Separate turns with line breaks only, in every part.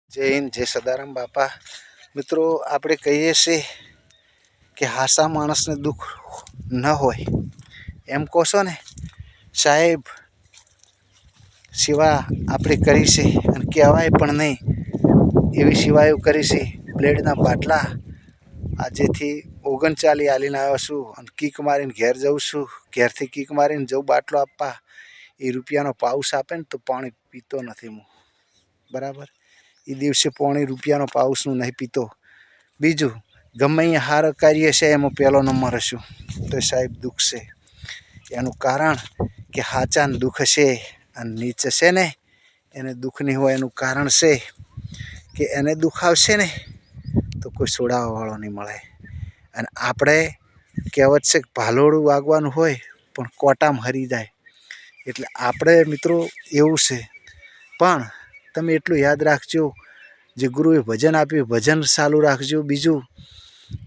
જય હિન્દ, જય સદારામ બાપા. મિત્રો, આપણે કહીએ છીએ કે હાસા માણસને દુઃખ ન હોય એમ કહો છો ને સાહેબ. સેવા આપણે કરી છે અને કહેવાય પણ નહીં એવી સેવાઓ કરી છે. બ્લેડના બાટલા આજેથી 39 હાલીને આવ્યો છું અને કીક મારીને ઘેર જઉં છું. ઘેરથી કીક મારીને જઉં બાટલો આપવા, એ રૂપિયાનો પાઉસ આપે ને તો પાણી પીતો નથી હું. બરાબર, એ દિવસે પોણી રૂપિયાનો પાઉસનું નહીં પીતો. બીજું, ગમે અહીંયા સારું કાર્ય છે એમાં પહેલો નંબર હશું તો સાહેબ દુઃખ છે. એનું કારણ કે સાચાને દુઃખ છે અને નીચ છે ને એને દુઃખ નહીં હોય. એનું કારણ છે કે એને દુઃખ આવશે ને તો કોઈ છોડાવવાવાળો નહીં મળે. અને આપણે કહેવત છે કે ભાલોડું વાગવાનું હોય પણ કોટામાં હરી જાય. એટલે આપણે મિત્રો એવું છે. પણ તમે એટલું યાદ રાખજો, જે ગુરુએ ભજન આપ્યું ભજન ચાલુ રાખજો. બીજું,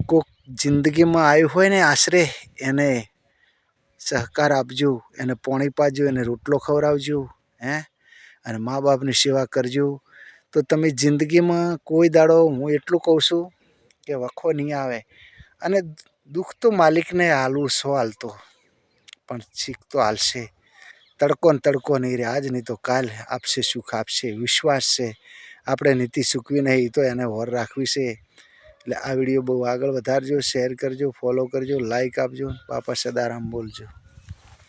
કોઈક જિંદગીમાં આવ્યું હોય ને આશરે એને સહકાર આપજો, એને પોણી પાજો, એને રોટલો ખવડાવજો, અને મા બાપની સેવા કરજો. તો તમે જિંદગીમાં કોઈ દાડો, હું એટલું કહું છું કે વખો નહીં આવે. અને દુઃખ તો માલિકને હાલવું સો હાલતો, પણ શીખ તો હાલશે. તડકો ને તડકો નહીં રહે, આજ નહીં તો કાલ આપશે, સુખ આપશે, વિશ્વાસ છે. આપણે નીતિ ચૂકવી નહીં તો એને વર રાખવી છે. એટલે આ વિડીયો બહુ આગળ વધારજો, શેર કરજો, ફોલો કરજો, લાઈક આપજો. બાપા સદારામ બોલજો.